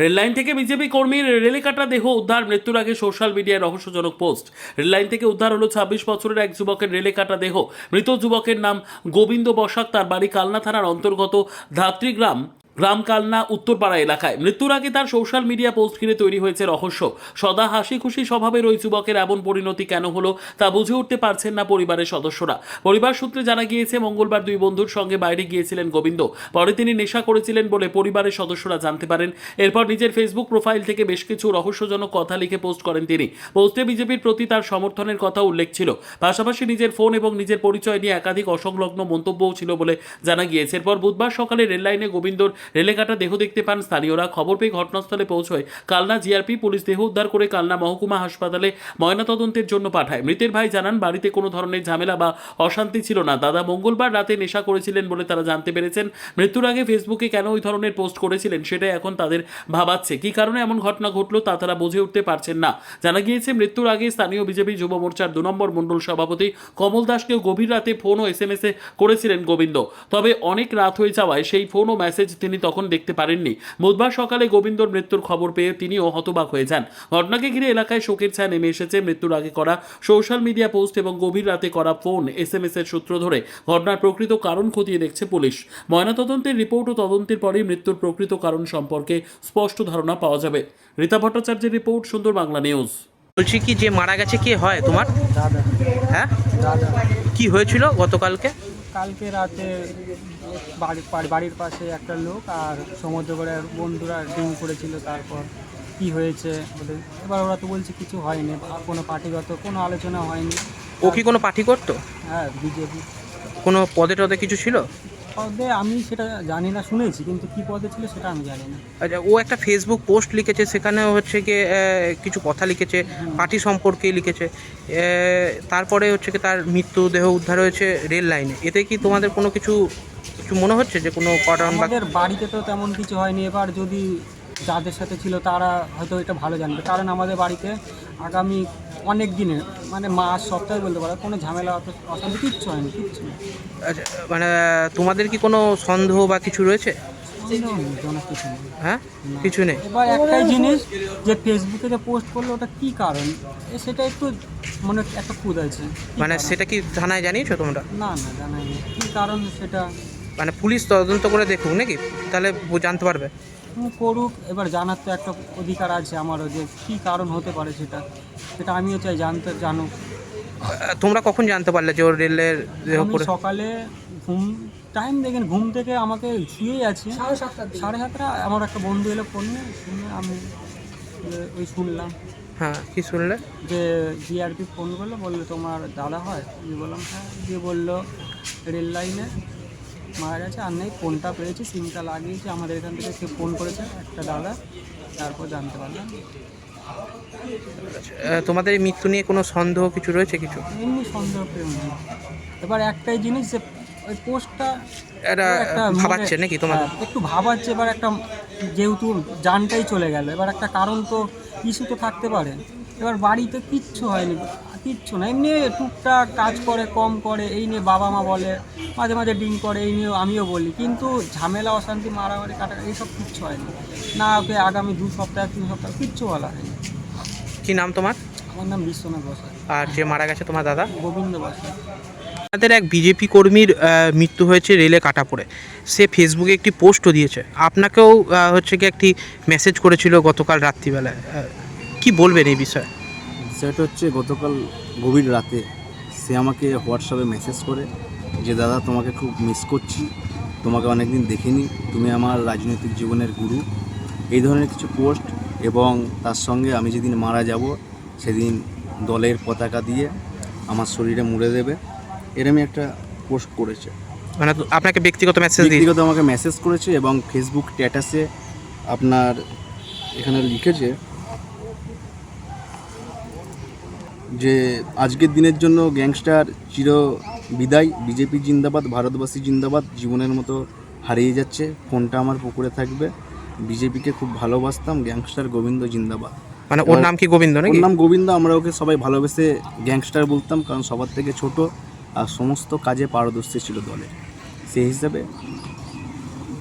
Rail line থেকে BJP কর্মীর রেলেকাটা দেহ উদ্ধার, মৃত্যুর আগে সোশ্যাল মিডিয়ায় রহস্যজনক পোস্ট। রেললাইন থেকে উদ্ধার হলো 26 বছরের এক যুবকের রেলেকাটা দেহ। মৃত যুবকের নাম গোবিন্দ বসাক, তার বাড়ি কালনা থানার অন্তর্গত ধাত্রীগ্রাম গ্রাম কালনা উত্তরপাড়া এলাকায়। মৃত্যুর আগে তার সোশ্যাল মিডিয়া পোস্ট ঘিরে তৈরি হয়েছে রহস্য। সদা হাসি খুশি স্বভাবের ওই যুবকের এমন পরিণতি কেন হলো তা বুঝে উঠতে পারছেন না পরিবারের সদস্যরা। পরিবার সূত্রে জানা গিয়েছে, মঙ্গলবার দুই বন্ধুর সঙ্গে বাইরে গিয়েছিলেন গোবিন্দ। পরে তিনি নেশা করেছিলেন বলে পরিবারের সদস্যরা জানতে পারেন। এরপর নিজের ফেসবুক প্রোফাইল থেকে বেশ কিছু রহস্যজনক কথা লিখে পোস্ট করেন তিনি। পোস্টে বিজেপির প্রতি তার সমর্থনের কথা উল্লেখ ছিল। পাশাপাশি নিজের ফোন এবং নিজের পরিচয় নিয়ে একাধিক অসংলগ্ন মন্তব্যও ছিল বলে জানা গিয়েছে। এরপর বুধবার সকালে রেললাইনে গোবিন্দর রেলেকাটা দেহ দেখতে পান স্থানীয়রা। খবর পেয়ে ঘটনাস্থলে পৌঁছয় কালনা জিআরপি পুলিশ। দেহ উদ্ধার করে কালনা মহকুমা হাসপাতালে ময়নাতদন্তের জন্য পাঠায়। মৃতের ভাই জানান, বাড়িতে কোনো ধরনের ঝামেলা বা অশান্তি ছিল না। দাদা মঙ্গলবার রাতে নেশা করেছিলেন বলে তারা জানতে পেরেছেন। মৃত্যুর আগে ফেসবুকে কেন ওই ধরনের পোস্ট করেছিলেন সেটাই এখন তাদের ভাবাচ্ছে। কি কারণে এমন ঘটনা ঘটলো তা তারা বুঝে উঠতে পারছেন না। জানা গিয়েছে, মৃত্যুর আগে স্থানীয় বিজেপি যুব মোর্চার 2 নম্বর মণ্ডল সভাপতি কমল দাসকেও গভীর রাতে ফোন ও SMS করেছিলেন গোবিন্দ। তবে অনেক রাত হয়ে যাওয়ায় সেই ফোন ও মেসেজ তিনি তখন দেখতে পারেননি। বুধবার সকালে গোবিন্দর মৃত্যুর খবর পেয়ে তিনিও হতবাক হয়ে যান। ঘটনাকে ঘিরে এলাকায় শোকের ছায়া নেমে এসেছে। মৃত্যুর আগে করা সোশ্যাল মিডিয়া পোস্ট এবং গভীর রাতে করা ফোন SMS এর সূত্র ধরে ঘটনার প্রকৃত কারণ খতিয়ে দেখছে পুলিশ। ময়নাতদন্তের রিপোর্ট ও তদন্তের পরেই মৃত্যুর প্রকৃত কারণ সম্পর্কে স্পষ্ট ধারণা পাওয়া যাবে। রীতা ভট্টাচার্যের রিপোর্ট, সুন্দর বাংলা নিউজ। বলছি কি, যে মারা গেছে কে হয় তোমার? দাদা। হ্যাঁ, দাদা কি হয়েছিল গতকালকে? কালকে রাতে বাড়ির পাশে একটা লোক আর সমুদ্রগড়ের বন্ধুরা ড্রিঙ্ক করেছিল। তারপর কি হয়েছে বলে এবার ওরা তো বলছে কিছু হয়নি, কোনো পার্টিগত কোনো আলোচনা হয়নি। ও কি কোনো পার্টি করতো? হ্যাঁ, বিজেপি কোনো পদে টদে কিছু ছিল? পদে আমি সেটা জানি না, শুনেছি, কিন্তু কি পদে ছিল সেটা আমি জানি না। আচ্ছা, ও একটা ফেসবুক পোস্ট লিখেছে, সেখানে হচ্ছে কি কিছু কথা লিখেছে, পার্টি সম্পর্কে লিখেছে। তারপরে হচ্ছে কি তার মৃতদেহ উদ্ধার হয়েছে রেল লাইনে। এতে কি তোমাদের কোনো কিছু কিছু মনে হচ্ছে যে কোনো কারণ বা? আমাদের বাড়িতে তো তেমন কিছু হয়নি। এবার যদি যাদের সাথে ছিল তারা হয়তো এটা ভালো জানবে, কারণ আমাদের বাড়িতে আগামী অনেক দিনের মানে মাস সপ্তাহে বলতে পারো কোনো ঝামেলা অশান্তি কিচ্ছু হয়নি, কিচ্ছু না। আচ্ছা, মানে তোমাদের কি কোনো সন্দেহ বা কিছু রয়েছে? কিছু নেই। হ্যাঁ, না। কিছু নেই। এবার একটাই জিনিস, যে ফেসবুকে যে পোস্ট করলো ওটা কি কারণ, সেটা একটু মনে একটা খুঁত আছে। কি মানে কারণ? সেটা কি থানায় জানিয়েছো তোমরা? না না, জানাইনি কি কারণ সেটা। মানে পুলিশ তদন্ত করে দেখুক নাকি, তাহলে জানতে পারবে। করুক, এবার জানার তো একটা অধিকার আছে আমারও, যে কি কারণ হতে পারে সেটা সেটা আমিও চাই জানুক। তোমরা কখন জানতে পারলে যে ওর রেলের দেহ আমি পড়ে? সকালে টাইম দেখেন, ঘুম থেকে আমাকে শুয়েই আছি 7:30 আমার একটা বন্ধু এলো ফোন নিয়ে, শুনে আমি ওই শুনলাম হ্যাঁ, কি শুনলে? যে জিআরপি ফোন করলো, বললো তোমার দাদা হয়? আমি বললাম হ্যাঁ। দিয়ে বললো রেল লাইনে মারা গেছে। আর নেই, ফোনটা পেয়েছি, সিমটা লাগিয়েছি, আমাদের এখান থেকে সে ফোন করেছে একটা দাদা। তারপর জানতে পারলাম। তোমাদের এই মৃত্যু নিয়ে কোনো সন্দেহ কিছু রয়েছে কিছু? এমনি সন্দেহ কেউ নেই। এবার একটাই জিনিস, যে ওই পোস্টটা এটা একটা ভাবাচ্ছে নাকি তোমাদের? একটু ভাবাচ্ছে। এবার একটা যেহেতু জানটাই চলে গেল, এবার একটা কারণ তো ইস্যু তো থাকতে পারে। এবার বাড়িতে কিচ্ছু হয়নি, কিচ্ছু না, এমনি টুকটাক কাজ করে, কম করে, এই নিয়ে বাবা মা বলে, মাঝে মাঝে ড্রিঙ্ক করে, এই নিয়েও আমিও বলি, কিন্তু ঝামেলা অশান্তি মারামারি কাটা এইসব কিচ্ছু হয়নি। না, ওকে আগামী 2 সপ্তাহ 3 সপ্তাহ কিচ্ছু বলা হয়নি। কি নাম তোমার? আমার নাম বিশ্বনাথ বসাক। আর যে মারা গেছে তোমার দাদা? গোবিন্দ বসাক। আমাদের এক বিজেপি কর্মীর মৃত্যু হয়েছে রেলে কাটা পড়ে। সে ফেসবুকে একটি পোস্টও দিয়েছে, আপনাকেও হচ্ছে কি একটি মেসেজ করেছিল গতকাল রাত্রিবেলায়। কি বলবেন এই বিষয়ে? সেটা হচ্ছে গতকাল গভীর রাতে সে আমাকে হোয়াটসঅ্যাপে মেসেজ করে যে দাদা তোমাকে খুব মিস করছি, তোমাকে অনেক দিন দেখিনি, তুমি আমার রাজনৈতিক জীবনের গুরু, এই ধরনের কিছু পোস্ট। এবং তার সঙ্গে আমি যেদিন মারা যাব সেদিন দলের পতাকা দিয়ে আমার শরীরে মুড়ে দেবে, এরমই একটা পোস্ট করেছে। মানে আপনাকে ব্যক্তিগত মেসেজ দিয়ে? ব্যক্তিগত আমাকে মেসেজ করেছে এবং ফেসবুক স্ট্যাটাসে আপনার এখানে লিখেছে যে আজকের দিনের জন্য গ্যাংস্টার চির বিদায়, বিজেপি জিন্দাবাদ, ভারতবাসী জিন্দাবাদ, জীবনের মতো হারিয়ে যাচ্ছে, ফোনটা আমার পুকুরে থাকবে, বিজেপিকে খুব ভালোবাসতাম, গ্যাংস্টার গোবিন্দ জিন্দাবাদ। মানে ওর নাম কি গোবিন্দ নাকি? ওর নাম গোবিন্দ, আমরা ওকে সবাই ভালোবেসে গ্যাংস্টার বলতাম, কারণ সবার থেকে ছোট আর সমস্ত কাজে পারদর্শী ছিল দলের, সেই হিসাবে।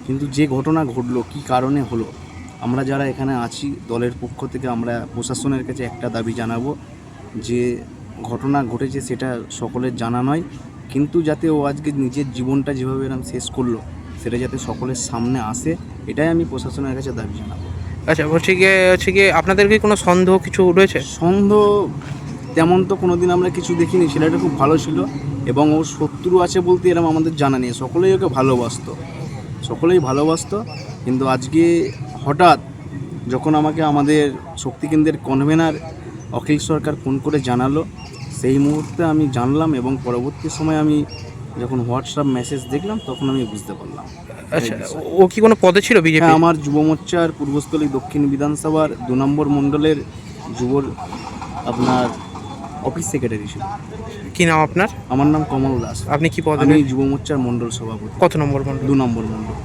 কিন্তু যে ঘটনা ঘটলো, কী কারণে হলো, আমরা যারা এখানে আছি দলের পক্ষ থেকে আমরা প্রশাসনের কাছে একটা দাবি জানাবো যে ঘটনা ঘটেছে সেটা সকলের জানা নয়, কিন্তু যাতে ও আজকে নিজের জীবনটা যেভাবে এরকম শেষ করলো সেটা যাতে সকলের সামনে আসে, এটাই আমি প্রশাসনের কাছে দাবি জানাবো। আচ্ছা, হচ্ছে গিয়ে আপনাদের কি কোনো সন্দেহ কিছু রয়েছে? সন্দেহ তেমন তো কোনোদিন আমরা কিছু দেখিনি, ছেলেটা খুব ভালো ছিল এবং ওর শত্রু আছে বলতে এরকম আমাদের জানা নেই, সকলেই ওকে ভালোবাসতো। কিন্তু আজকে হঠাৎ যখন আমাকে আমাদের শক্তিকেন্দ্রের কনভেনার অখিল সরকার ফোন করে জানালো, সেই মুহূর্তে আমি জানলাম এবং পরবর্তী সময় আমি যখন হোয়াটসঅ্যাপ মেসেজ দেখলাম তখন আমি বুঝতে পারলাম। আচ্ছা, ও কি কোনো পদে ছিল বিজেপি? হ্যাঁ, আমার যুব মোর্চার পূর্বস্থলী দক্ষিণ বিধানসভার 2 নম্বর মণ্ডলের যুবর আপনার অফিস সেক্রেটারি ছিল। কি নাম আপনার? আমার নাম কমল দাস। আপনি কি পদে? আমি যুব মোর্চার মণ্ডল সভাপতি। কত নম্বর মণ্ডল? 2 নম্বর মণ্ডল।